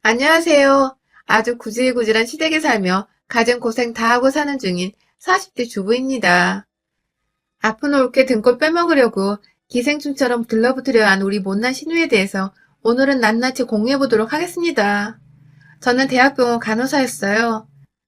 안녕하세요. 아주 구질구질한 시댁에 살며 가정 고생 다 하고 사는 중인 40대 주부입니다. 아픈 올케 등골 빼먹으려고 기생충처럼 들러붙으려 한 우리 못난 신우에 대해서 오늘은 낱낱이 공유해보도록 하겠습니다. 저는 대학병원 간호사였어요.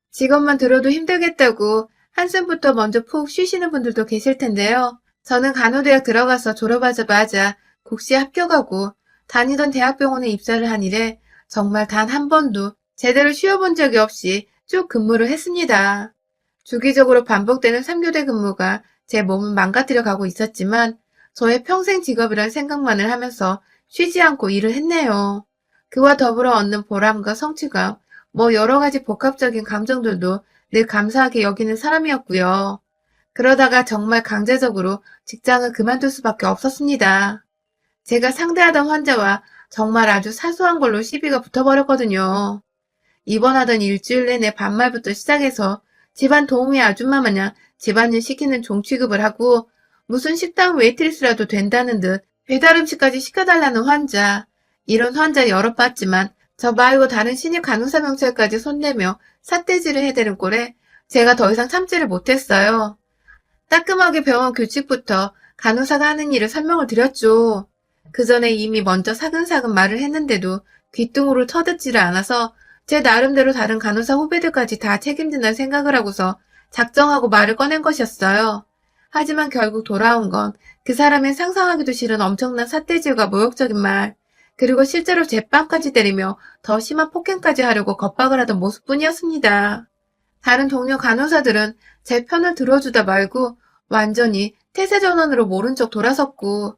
직업만 들어도 힘들겠다고 한숨부터 먼저 푹 쉬시는 분들도 계실 텐데요. 저는 간호대학 들어가서 졸업하자마자 국시에 합격하고 다니던 대학병원에 입사를 한 이래 정말 단 한 번도 제대로 쉬어본 적이 없이 쭉 근무를 했습니다. 주기적으로 반복되는 3교대 근무가 제 몸을 망가뜨려 가고 있었지만 저의 평생 직업이란 생각만을 하면서 쉬지 않고 일을 했네요. 그와 더불어 얻는 보람과 성취감, 여러 가지 복합적인 감정들도 늘 감사하게 여기는 사람이었고요. 그러다가 정말 강제적으로 직장을 그만둘 수밖에 없었습니다. 제가 상대하던 환자와 정말 아주 사소한 걸로 시비가 붙어버렸거든요. 입원하던 일주일 내내 반말부터 시작해서 집안 도우미 아줌마 마냥 집안일 시키는 종 취급을 하고 무슨 식당 웨이트리스라도 된다는 듯 배달 음식까지 시켜달라는 환자. 이런 환자 여러 봤지만 저 말고 다른 신입 간호사 명찰까지 손대며 삿대질을 해대는 꼴에 제가 더 이상 참지를 못했어요. 따끔하게 병원 규칙부터 간호사가 하는 일을 설명을 드렸죠. 그 전에 이미 먼저 사근사근 말을 했는데도 귓등으로 쳐듣지를 않아서 제 나름대로 다른 간호사 후배들까지 다 책임진다는 생각을 하고서 작정하고 말을 꺼낸 것이었어요. 하지만 결국 돌아온 건 그 사람의 상상하기도 싫은 엄청난 삿대질과 모욕적인 말, 그리고 실제로 제 뺨까지 때리며 더 심한 폭행까지 하려고 겁박을 하던 모습뿐이었습니다. 다른 동료 간호사들은 제 편을 들어주다 말고 완전히 태세전환으로 모른 척 돌아섰고,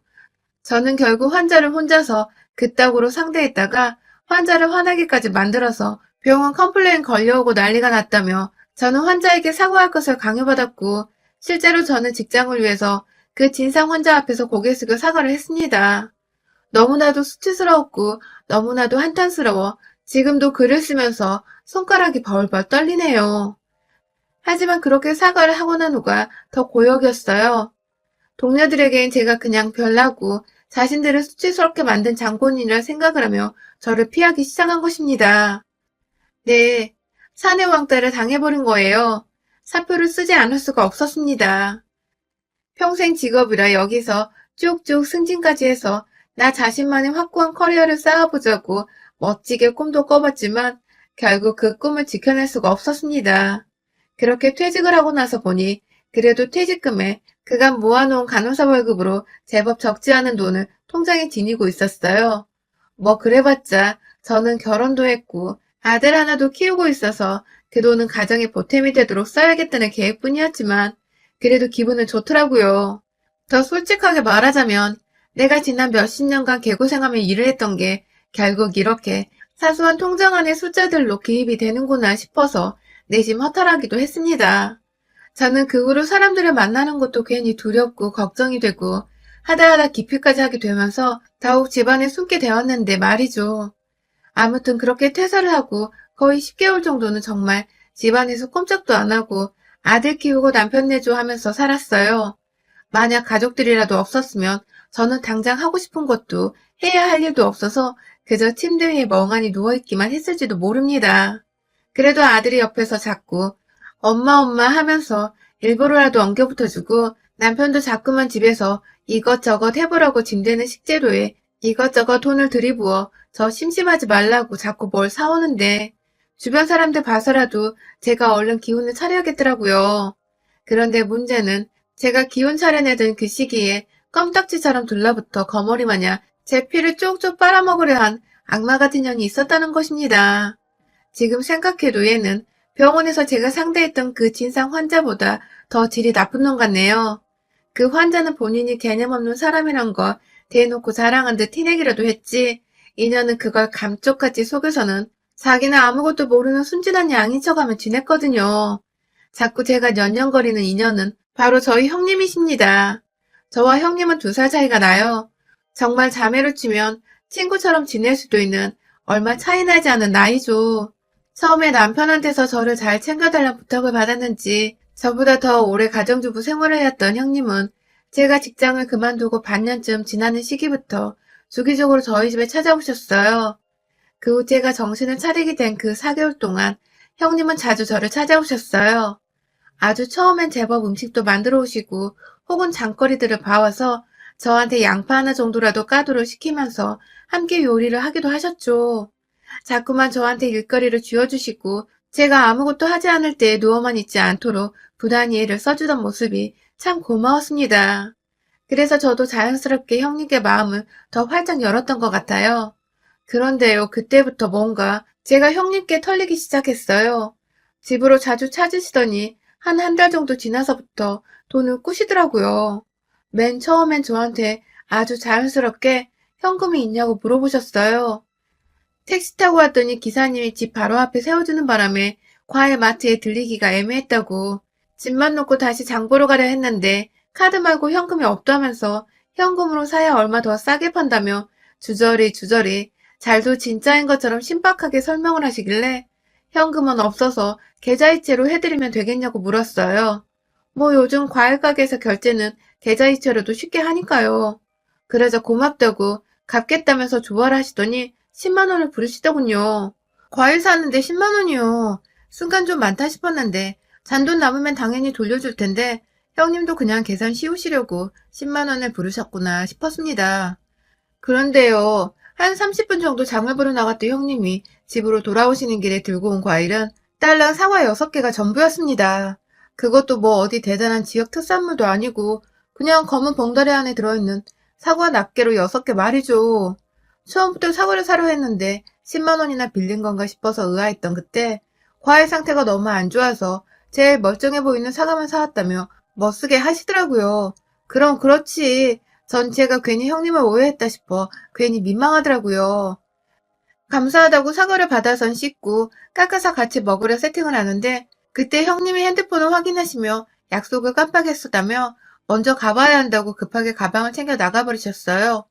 저는 결국 환자를 혼자서 그따구로 상대했다가 환자를 화나게까지 만들어서 병원 컴플레인 걸려오고 난리가 났다며 저는 환자에게 사과할 것을 강요받았고, 실제로 저는 직장을 위해서 그 진상 환자 앞에서 고개 숙여 사과를 했습니다. 너무나도 수치스러웠고 너무나도 한탄스러워 지금도 글을 쓰면서 손가락이 벌벌 떨리네요. 하지만 그렇게 사과를 하고 난 후가 더 고역이었어요. 동료들에겐 제가 그냥 별나고 자신들을 수치스럽게 만든 장본인이라 생각을 하며 저를 피하기 시작한 것입니다. 네, 사내 왕따를 당해버린 거예요. 사표를 쓰지 않을 수가 없었습니다. 평생 직업이라 여기서 쭉쭉 승진까지 해서 나 자신만의 확고한 커리어를 쌓아보자고 멋지게 꿈도 꿔봤지만 결국 그 꿈을 지켜낼 수가 없었습니다. 그렇게 퇴직을 하고 나서 보니 그래도 퇴직금에 그간 모아놓은 간호사 월급으로 제법 적지 않은 돈을 통장에 지니고 있었어요. 그래봤자 저는 결혼도 했고 아들 하나도 키우고 있어서 그 돈은 가정의 보탬이 되도록 써야겠다는 계획뿐이었지만 그래도 기분은 좋더라고요. 더 솔직하게 말하자면 내가 지난 몇십 년간 개고생하며 일을 했던 게 결국 이렇게 사소한 통장 안의 숫자들로 기입이 되는구나 싶어서 내심 허탈하기도 했습니다. 저는 그 후로 사람들을 만나는 것도 괜히 두렵고 걱정이 되고 하다하다 기피까지 하게 되면서 더욱 집안에 숨게 되었는데 말이죠. 아무튼 그렇게 퇴사를 하고 거의 10개월 정도는 정말 집안에서 꼼짝도 안 하고 아들 키우고 남편 내조 하면서 살았어요. 만약 가족들이라도 없었으면 저는 당장 하고 싶은 것도 해야 할 일도 없어서 그저 침대 위에 멍하니 누워있기만 했을지도 모릅니다. 그래도 아들이 옆에서 자꾸 엄마 엄마 하면서 일부러라도 엉겨붙어주고 남편도 자꾸만 집에서 이것저것 해보라고 짐대는 식재료에 이것저것 돈을 들이부어 저 심심하지 말라고 자꾸 뭘 사오는데 주변 사람들 봐서라도 제가 얼른 기운을 차려야겠더라고요. 그런데 문제는 제가 기운 차려내던 그 시기에 껌딱지처럼 둘러붙어 거머리 마냥 제 피를 쪽쪽 빨아먹으려 한 악마 같은 년이 있었다는 것입니다. 지금 생각해도 얘는 병원에서 제가 상대했던 그 진상 환자보다 더 질이 나쁜 놈 같네요. 그 환자는 본인이 개념 없는 사람이란 거 대놓고 자랑한 듯 티내기라도 했지. 이년은 그걸 감쪽같이 속여서는 자기는 아무것도 모르는 순진한 양인 척하며 지냈거든요. 자꾸 제가 연연거리는 이년은 바로 저희 형님이십니다. 저와 형님은 2살 차이가 나요. 정말 자매로 치면 친구처럼 지낼 수도 있는 얼마 차이 나지 않은 나이죠. 처음에 남편한테서 저를 잘 챙겨달라는 부탁을 받았는지 저보다 더 오래 가정주부 생활을 해왔던 형님은 제가 직장을 그만두고 반년쯤 지나는 시기부터 주기적으로 저희 집에 찾아오셨어요. 그 후 제가 정신을 차리게 된 그 4개월 동안 형님은 자주 저를 찾아오셨어요. 아주 처음엔 제법 음식도 만들어 오시고 혹은 장거리들을 봐와서 저한테 양파 하나 정도라도 까도록 시키면서 함께 요리를 하기도 하셨죠. 자꾸만 저한테 일거리를 쥐어주시고 제가 아무것도 하지 않을 때 누워만 있지 않도록 부단히 애를 써주던 모습이 참 고마웠습니다. 그래서 저도 자연스럽게 형님께 마음을 더 활짝 열었던 것 같아요. 그런데요, 그때부터 뭔가 제가 형님께 털리기 시작했어요. 집으로 자주 찾으시더니 한 달 정도 지나서부터 돈을 꾸시더라고요. 맨 처음엔 저한테 아주 자연스럽게 현금이 있냐고 물어보셨어요. 택시 타고 왔더니 기사님이 집 바로 앞에 세워주는 바람에 과일 마트에 들리기가 애매했다고 집만 놓고 다시 장 보러 가려 했는데 카드 말고 현금이 없다면서 현금으로 사야 얼마 더 싸게 판다며 주저리 잘도 진짜인 것처럼 신박하게 설명을 하시길래 현금은 없어서 계좌이체로 해드리면 되겠냐고 물었어요. 뭐 요즘 과일 가게에서 결제는 계좌이체로도 쉽게 하니까요. 그래서 고맙다고 갚겠다면서 조화를 하시더니 10만 원을 부르시더군요. 과일 사는데 10만 원이요. 순간 좀 많다 싶었는데 잔돈 남으면 당연히 돌려줄 텐데 형님도 그냥 계산 씌우시려고 10만 원을 부르셨구나 싶었습니다. 그런데요. 한 30분 정도 장을 보러 나갔던 형님이 집으로 돌아오시는 길에 들고 온 과일은 딸랑 사과 6개가 전부였습니다. 그것도 뭐 어디 대단한 지역 특산물도 아니고 그냥 검은 봉다리 안에 들어있는 사과 낱개로 6개 말이죠. 처음부터 사과를 사려 했는데 10만 원이나 빌린 건가 싶어서 의아했던 그때 과일 상태가 너무 안 좋아서 제일 멀쩡해 보이는 사과만 사왔다며 멋쓰게 하시더라고요. 그럼 그렇지. 전 제가 괜히 형님을 오해했다 싶어 괜히 민망하더라고요. 감사하다고 사과를 받아선 씻고 깎아서 같이 먹으려 세팅을 하는데 그때 형님이 핸드폰을 확인하시며 약속을 깜빡했었다며 먼저 가봐야 한다고 급하게 가방을 챙겨 나가버리셨어요.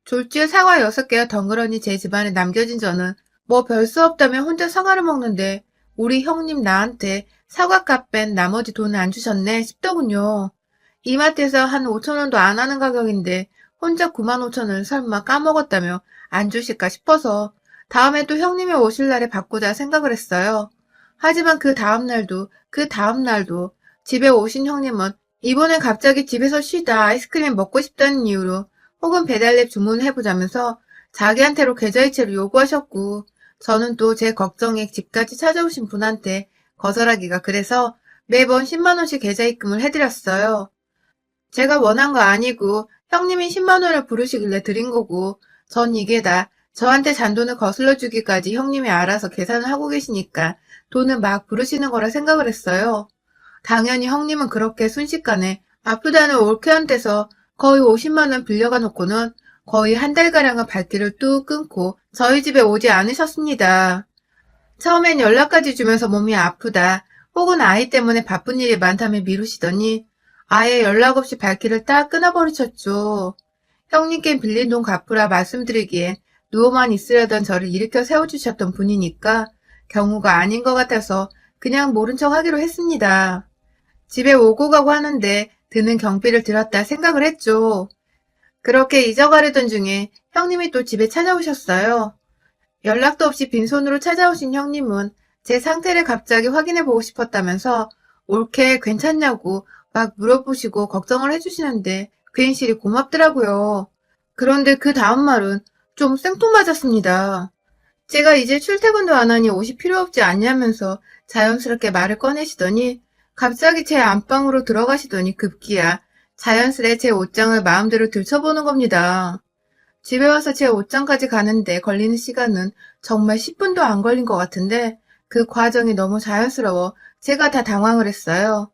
졸지에 사과 6개가 덩그러니 제 집안에 남겨진 저는 뭐 별 수 없다며 혼자 사과를 먹는데 우리 형님 나한테 사과값 뺀 나머지 돈을 안 주셨네 싶더군요. 이마트에서 한 5천 원도 안 하는 가격인데 혼자 9만 5천 원을 설마 까먹었다며 안 주실까 싶어서 다음에 또 형님이 오실 날에 바꾸자 생각을 했어요. 하지만 그 다음날도 집에 오신 형님은 이번엔 갑자기 집에서 쉬다 아이스크림 먹고 싶다는 이유로 혹은 배달앱 주문해보자면서 자기한테로 계좌이체를 요구하셨고 저는 또 제 걱정에 집까지 찾아오신 분한테 거절하기가 그래서 매번 10만 원씩 계좌입금을 해드렸어요. 제가 원한 거 아니고 형님이 10만 원을 부르시길래 드린 거고 전 이게 다 저한테 잔돈을 거슬러 주기까지 형님이 알아서 계산을 하고 계시니까 돈을 막 부르시는 거라 생각을 했어요. 당연히 형님은 그렇게 순식간에 아프다는 올케한 데서 거의 50만 원 빌려가 놓고는 거의 한 달가량의 발길을 뚝 끊고 저희 집에 오지 않으셨습니다. 처음엔 연락까지 주면서 몸이 아프다 혹은 아이 때문에 바쁜 일이 많다며 미루시더니 아예 연락 없이 발길을 딱 끊어버리셨죠. 형님께 빌린 돈 갚으라 말씀드리기엔 누워만 있으려던 저를 일으켜 세워주셨던 분이니까 경우가 아닌 것 같아서 그냥 모른 척 하기로 했습니다. 집에 오고 가고 하는데 드는 경비를 들었다 생각을 했죠. 그렇게 잊어가려던 중에 형님이 또 집에 찾아오셨어요. 연락도 없이 빈손으로 찾아오신 형님은 제 상태를 갑자기 확인해보고 싶었다면서 올케 괜찮냐고 막 물어보시고 걱정을 해주시는데 괜시리 고맙더라고요. 그런데 그 다음 말은 좀 생뚱맞았습니다. 제가 이제 출퇴근도 안 하니 옷이 필요 없지 않냐면서 자연스럽게 말을 꺼내시더니 갑자기 제 안방으로 들어가시더니 급기야 자연스레 제 옷장을 마음대로 들춰보는 겁니다. 집에 와서 제 옷장까지 가는데 걸리는 시간은 정말 10분도 안 걸린 것 같은데 그 과정이 너무 자연스러워 제가 다 당황을 했어요.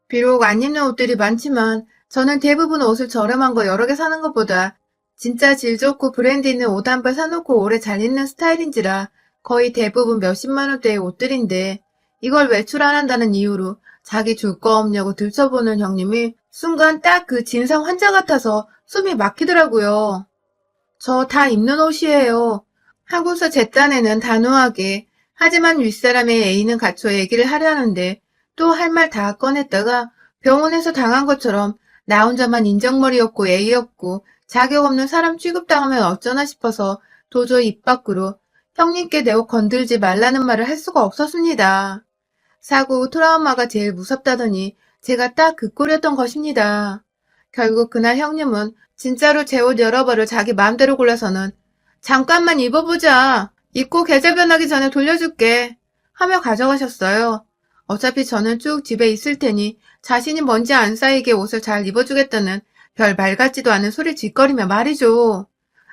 비록 안 입는 옷들이 많지만 저는 대부분 옷을 저렴한 거 여러 개 사는 것보다 진짜 질 좋고 브랜드 있는 옷 한 벌 사놓고 오래 잘 입는 스타일인지라 거의 대부분 몇십만 원대의 옷들인데 이걸 외출 안 한다는 이유로 자기 줄 거 없냐고 들춰보는 형님이 순간 딱 그 진상 환자 같아서 숨이 막히더라고요. 저 다 입는 옷이에요. 하고서 제 딴에는 단호하게 하지만 윗사람의 애인은 갖춰 얘기를 하려는데 또 할 말 다 꺼냈다가 병원에서 당한 것처럼 나 혼자만 인정머리였고 애였고 자격 없는 사람 취급당하면 어쩌나 싶어서 도저히 입 밖으로 형님께 내 옷 건들지 말라는 말을 할 수가 없었습니다. 사고 후 트라우마가 제일 무섭다더니 제가 딱 그 꼴이었던 것입니다. 결국 그날 형님은 진짜로 제 옷 여러 벌을 자기 마음대로 골라서는 잠깐만 입어보자. 입고 계절 변하기 전에 돌려줄게. 하며 가져가셨어요. 어차피 저는 쭉 집에 있을 테니 자신이 먼지 안 쌓이게 옷을 잘 입어주겠다는 별 말 같지도 않은 소리 짓거리며 말이죠.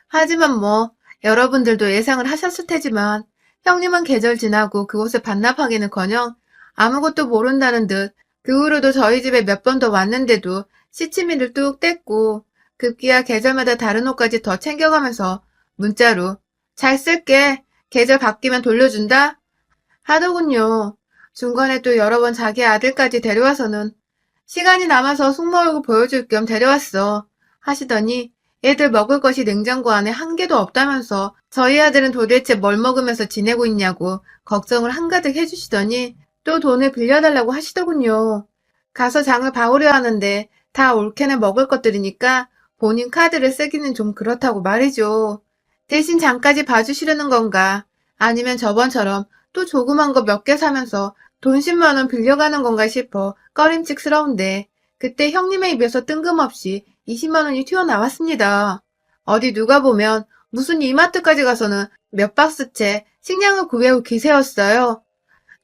하지만 뭐 여러분들도 예상을 하셨을 테지만 형님은 계절 지나고 그 옷을 반납하기는커녕 아무것도 모른다는 듯 그 후로도 저희 집에 몇 번 더 왔는데도 시치미를 뚝 뗐고 급기야 계절마다 다른 옷까지 더 챙겨가면서 문자로 잘 쓸게. 계절 바뀌면 돌려준다. 하더군요. 중간에 또 여러 번 자기 아들까지 데려와서는 시간이 남아서 숙모얼굴 보여줄 겸 데려왔어. 하시더니 애들 먹을 것이 냉장고 안에 한 개도 없다면서 저희 아들은 도대체 뭘 먹으면서 지내고 있냐고 걱정을 한가득 해주시더니 또 돈을 빌려달라고 하시더군요. 가서 장을 봐오려 하는데 다 올케네 먹을 것들이니까 본인 카드를 쓰기는 좀 그렇다고 말이죠. 대신 장까지 봐주시려는 건가? 아니면 저번처럼 또 조그만 거 몇 개 사면서 돈 10만 원 빌려가는 건가 싶어 꺼림칙스러운데 그때 형님의 입에서 뜬금없이 20만 원이 튀어나왔습니다. 어디 누가 보면 무슨 이마트까지 가서는 몇 박스째 식량을 구해올 기세였어요.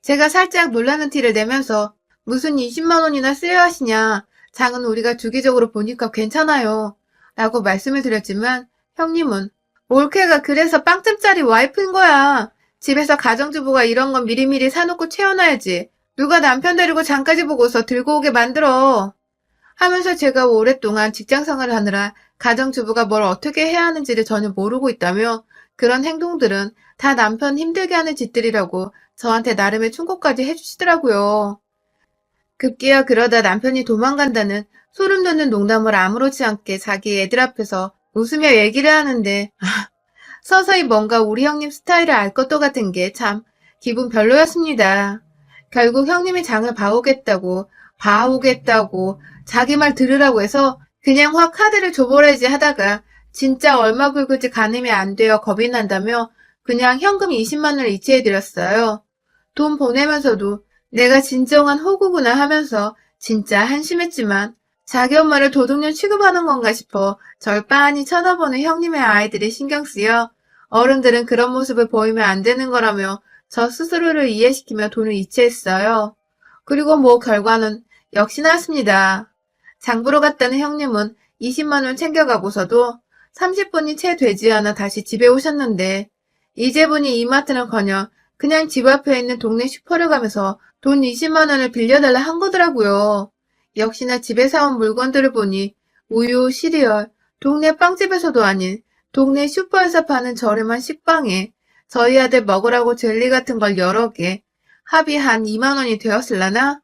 제가 살짝 놀라는 티를 내면서 무슨 20만 원이나 쓰여야 하시냐. 장은 우리가 주기적으로 보니까 괜찮아요. 라고 말씀을 드렸지만 형님은 올케가 그래서 빵점짜리 와이프인 거야. 집에서 가정주부가 이런 건 미리미리 사놓고 채워놔야지. 누가 남편 데리고 장까지 보고서 들고 오게 만들어. 하면서 제가 오랫동안 직장생활을 하느라 가정주부가 뭘 어떻게 해야 하는지를 전혀 모르고 있다며 그런 행동들은 다 남편 힘들게 하는 짓들이라고 저한테 나름의 충고까지 해주시더라고요. 급기야 그러다 남편이 도망간다는 소름 돋는 농담을 아무렇지 않게 자기 애들 앞에서 웃으며 얘기를 하는데 서서히 뭔가 우리 형님 스타일을 알 것도 같은 게 참 기분 별로였습니다. 결국 형님이 장을 봐오겠다고 자기 말 들으라고 해서 그냥 확 카드를 줘버려야지 하다가 진짜 얼마 긁을지 가늠이 안 되어 겁이 난다며 그냥 현금 20만 원을 이체해드렸어요. 돈 보내면서도 내가 진정한 호구구나 하면서 진짜 한심했지만 자기 엄마를 도둑년 취급하는 건가 싶어 절 빤히 쳐다보는 형님의 아이들이 신경 쓰여 어른들은 그런 모습을 보이면 안 되는 거라며 저 스스로를 이해시키며 돈을 이체했어요. 그리고 뭐 결과는 역시 나왔습니다. 장 보러 갔다는 형님은 20만 원 챙겨가고서도 30분이 채 되지 않아 다시 집에 오셨는데 이제 보니 이마트는커녕 그냥 집 앞에 있는 동네 슈퍼를 가면서 돈 20만 원을 빌려달라 한 거더라고요. 역시나 집에 사온 물건들을 보니 우유, 시리얼, 동네 빵집에서도 아닌 동네 슈퍼에서 파는 저렴한 식빵에 저희 아들 먹으라고 젤리 같은 걸 여러 개, 합이 한 2만 원이 되었을라나?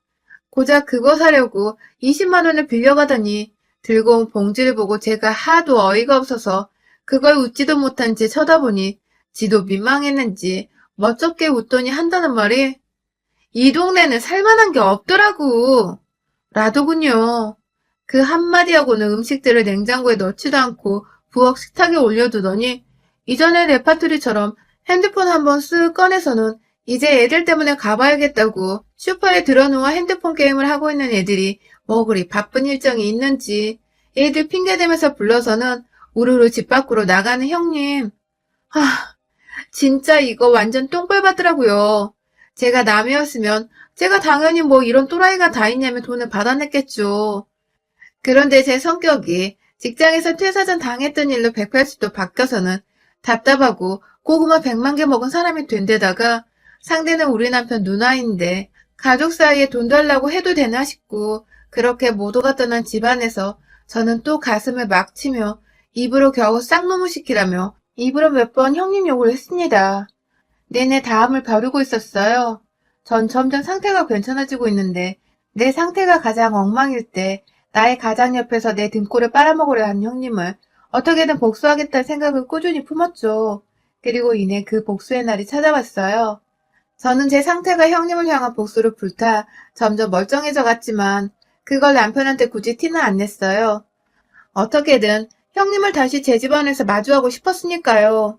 고작 그거 사려고 20만 원을 빌려가더니 들고 온 봉지를 보고 제가 하도 어이가 없어서 그걸 웃지도 못한 채 쳐다보니 지도 민망했는지 멋쩍게 웃더니 한다는 말이 이 동네는 살만한 게 없더라고. 라더군요. 그 한마디하고는 음식들을 냉장고에 넣지도 않고 부엌 식탁에 올려두더니 이전의 레파토리처럼 핸드폰 한번 쓱 꺼내서는 이제 애들 때문에 가봐야겠다고 슈퍼에 들어누워 핸드폰 게임을 하고 있는 애들이 뭐 그리 바쁜 일정이 있는지 애들 핑계대면서 불러서는 우르르 집 밖으로 나가는 형님. 하, 진짜 이거 완전 똥벌 받더라고요. 제가 남이었으면 제가 당연히 뭐 이런 또라이가 다 있냐며 돈을 받아냈겠죠. 그런데 제 성격이 직장에서 퇴사 전 당했던 일로 180도 바뀌어서는 답답하고 고구마 100만 개 먹은 사람이 된 데다가 상대는 우리 남편 누나인데 가족 사이에 돈 달라고 해도 되나 싶고 그렇게 모두가 떠난 집안에서 저는 또 가슴을 막 치며 입으로 겨우 쌍놈을 시키라며 입으로 몇 번 형님 욕을 했습니다. 내내 다함을 벼르고 있었어요. 전 점점 상태가 괜찮아지고 있는데 내 상태가 가장 엉망일 때 나의 가장 옆에서 내 등골을 빨아먹으려 한 형님을 어떻게든 복수하겠다는 생각을 꾸준히 품었죠. 그리고 이내 그 복수의 날이 찾아왔어요. 저는 제 상태가 형님을 향한 복수를 불타 점점 멀쩡해져 갔지만 그걸 남편한테 굳이 티는 안 냈어요. 어떻게든 형님을 다시 제 집안에서 마주하고 싶었으니까요.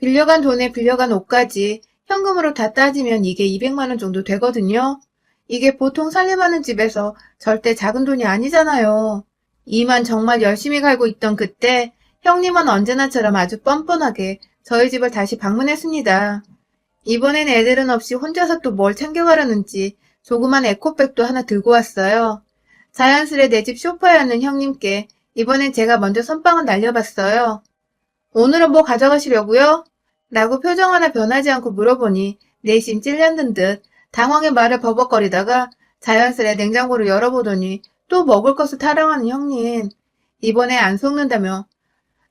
빌려간 돈에 빌려간 옷까지 현금으로 다 따지면 이게 200만 원 정도 되거든요. 이게 보통 살림하는 집에서 절대 작은 돈이 아니잖아요. 이만 정말 열심히 갈고 있던 그때 형님은 언제나처럼 아주 뻔뻔하게 저희 집을 다시 방문했습니다. 이번엔 애들은 없이 혼자서 또 뭘 챙겨가려는지 조그만 에코백도 하나 들고 왔어요. 자연스레 내 집 소파에 앉는 형님께 이번엔 제가 먼저 선빵을 날려봤어요. 오늘은 뭐 가져가시려고요? 라고 표정 하나 변하지 않고 물어보니 내심 찔렸는 듯 당황의 말을 버벅거리다가 자연스레 냉장고를 열어보더니 또 먹을 것을 타령하는 형님. 이번에 안 속는다며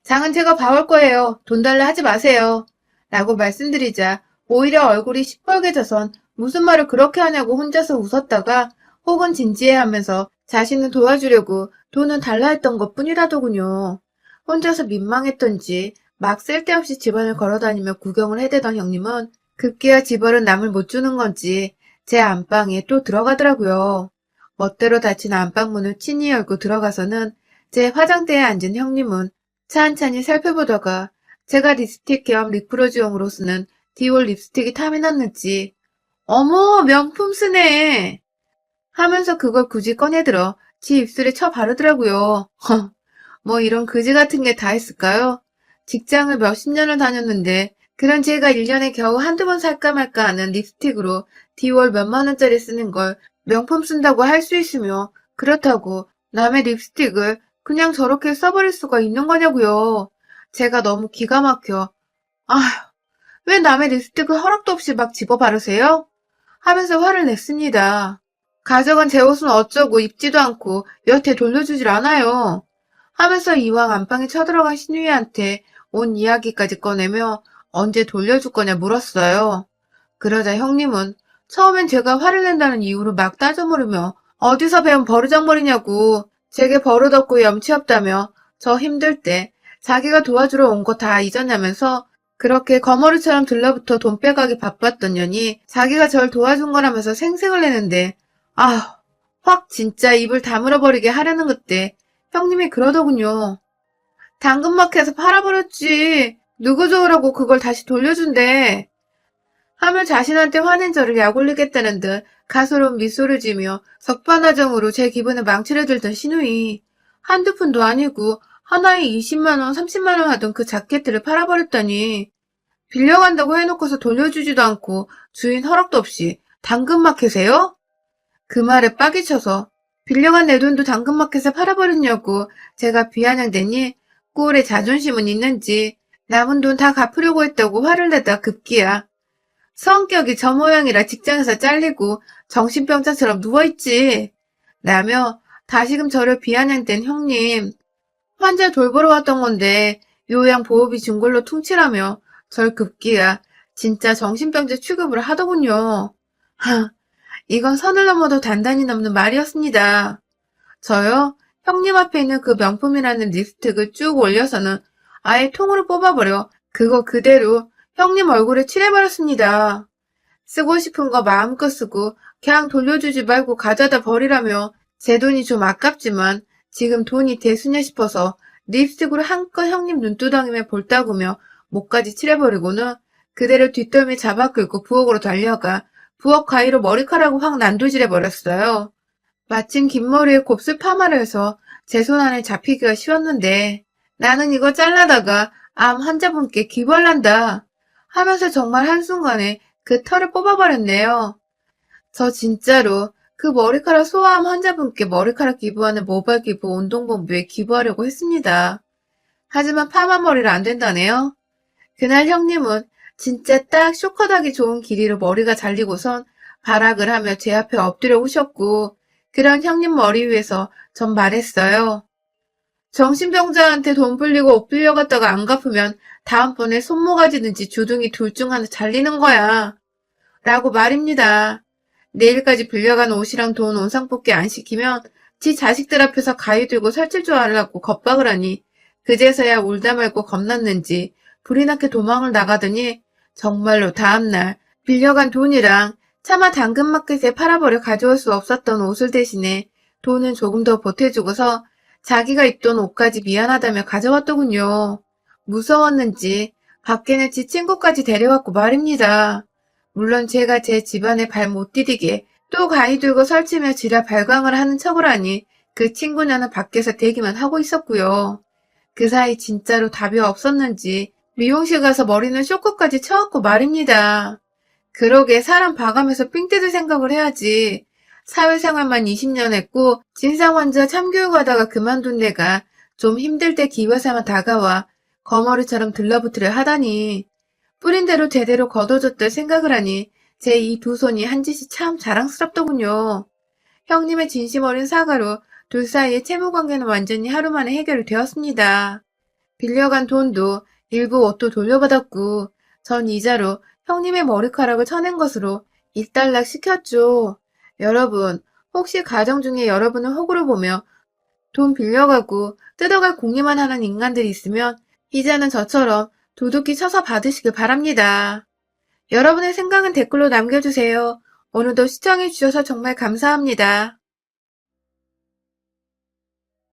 장은 제가 봐올 거예요. 돈 달라 하지 마세요. 라고 말씀드리자 오히려 얼굴이 시뻘개져선 무슨 말을 그렇게 하냐고 혼자서 웃었다가 혹은 진지해하면서 자신을 도와주려고 돈은 달라 했던 것 뿐이라더군요. 혼자서 민망했던지 막 쓸데없이 집안을 걸어다니며 구경을 해대던 형님은 급기야 집안은 남을 못 주는 건지 제 안방에 또 들어가더라고요. 멋대로 닫힌 안방문을 친히 열고 들어가서는 제 화장대에 앉은 형님은 찬찬히 살펴보다가 제가 립스틱 겸 립글로즈용으로 쓰는 디올 립스틱이 탐이 났는지 어머 명품 쓰네 하면서 그걸 굳이 꺼내들어 지 입술에 쳐 바르더라고요. 뭐 이런 그지 같은 게 다 있을까요? 직장을 몇십 년을 다녔는데 그런 제가 1년에 겨우 한두 번 살까 말까 하는 립스틱으로 디올 몇만 원짜리 쓰는 걸 명품 쓴다고 할 수 있으며 그렇다고 남의 립스틱을 그냥 저렇게 써버릴 수가 있는 거냐고요. 제가 너무 기가 막혀. 아휴, 왜 남의 립스틱을 허락도 없이 막 집어 바르세요? 하면서 화를 냈습니다. 가져간 제 옷은 어쩌고 입지도 않고 여태 돌려주질 않아요. 하면서 이왕 안방에 쳐들어간 신우이한테 온 이야기까지 꺼내며 언제 돌려줄 거냐 물었어요. 그러자 형님은 처음엔 제가 화를 낸다는 이유로 막 따져 물으며 어디서 배운 버르장머리냐고 제게 버릇없고 염치 없다며 저 힘들 때 자기가 도와주러 온 거 다 잊었냐면서 그렇게 거머리처럼 들러붙어 돈 빼가기 바빴던 년이 자기가 절 도와준 거라면서 생색을 내는데 아, 확 진짜 입을 다물어버리게 하려는 그때 형님이 그러더군요. 당근마켓에서 팔아버렸지. 누구 좋으라고 그걸 다시 돌려준대. 하며 자신한테 화낸 저를 약올리겠다는 듯 가소로운 미소를 지으며 석반하정으로 제 기분을 망치려 들던 신우이. 한두 푼도 아니고 하나에 20만 원, 30만 원 하던 그 자켓들을 팔아버렸다니. 빌려간다고 해놓고서 돌려주지도 않고 주인 허락도 없이 당근마켓에요? 그 말에 빡이 쳐서 빌려간 내 돈도 당근마켓에 팔아버렸냐고 제가 비아냥대니 꼴에 자존심은 있는지 남은 돈 다 갚으려고 했다고 화를 내다 급기야. 성격이 저 모양이라 직장에서 잘리고 정신병자처럼 누워있지. 라며 다시금 저를 비아냥댄 형님. 환자 돌보러 왔던 건데 요양 보호비 준 걸로 퉁치라며 절 급기야 진짜 정신병자 취급을 하더군요. 하, 이건 선을 넘어도 단단히 넘는 말이었습니다. 저요? 형님 앞에 있는 그 명품이라는 립스틱을 쭉 올려서는 아예 통으로 뽑아버려 그거 그대로 형님 얼굴에 칠해버렸습니다. 쓰고 싶은 거 마음껏 쓰고 그냥 돌려주지 말고 가져다 버리라며 제 돈이 좀 아깝지만 지금 돈이 대수냐 싶어서 립스틱으로 한껏 형님 눈두덩이에 볼따구며 목까지 칠해버리고는 그대로 뒷덜미 잡아 끌고 부엌으로 달려가 부엌 가위로 머리카락을 확 난도질해버렸어요. 마침 긴 머리에 곱슬 파마를 해서 제 손 안에 잡히기가 쉬웠는데 나는 이거 잘라다가 암 환자분께 기부할란다 하면서 정말 한순간에 그 털을 뽑아버렸네요. 저 진짜로 그 머리카락 소아암 환자분께 머리카락 기부하는 모발 기부 운동본부에 기부하려고 했습니다. 하지만 파마머리를 안 된다네요. 그날 형님은 진짜 딱 쇼컷하기 좋은 길이로 머리가 잘리고선 발악을 하며 제 앞에 엎드려 오셨고 그런 형님 머리 위에서 전 말했어요. 정신병자한테 돈 불리고 옷 빌려갔다가 안 갚으면 다음번에 손모가지든지 주둥이 둘 중 하나 잘리는 거야. 라고 말입니다. 내일까지 빌려간 옷이랑 돈 온상뽑기 안 시키면 지 자식들 앞에서 가위 들고 설칠 줄 알라고 겁박을 하니 그제서야 울다 말고 겁났는지 불이 나게 도망을 나가더니 정말로 다음날 빌려간 돈이랑 차마 당근마켓에 팔아버려 가져올 수 없었던 옷을 대신에 돈은 조금 더 보태주고서 자기가 입던 옷까지 미안하다며 가져왔더군요. 무서웠는지 밖에는 지 친구까지 데려왔고 말입니다. 물론 제가 제 집안에 발 못 디디게 또 가위 들고 설치며 지랄 발광을 하는 척을 하니 그 친구녀는 밖에서 대기만 하고 있었고요. 그 사이 진짜로 답이 없었는지 미용실 가서 머리는 쇼크까지 쳐왔고 말입니다. 그러게 사람 봐가면서 삥 뜯을 생각을 해야지. 사회생활만 20년 했고 진상환자 참교육하다가 그만둔 내가 좀 힘들 때 기회삼아 다가와 거머리처럼 들러붙으려 하다니. 뿌린 대로 제대로 거둬줬들 생각을 하니 제 이 두 손이 한 짓이 참 자랑스럽더군요. 형님의 진심 어린 사과로 둘 사이의 채무관계는 완전히 하루 만에 해결이 되었습니다. 빌려간 돈도 일부 옷도 돌려받았고 전 이자로 형님의 머리카락을 쳐낸 것으로 일단락 시켰죠. 여러분, 혹시 가정 중에 여러분을 호구로 보며 돈 빌려가고 뜯어갈 공유만 하는 인간들이 있으면 이자는 저처럼 두둑히 쳐서 받으시길 바랍니다. 여러분의 생각은 댓글로 남겨주세요. 오늘도 시청해주셔서 정말 감사합니다.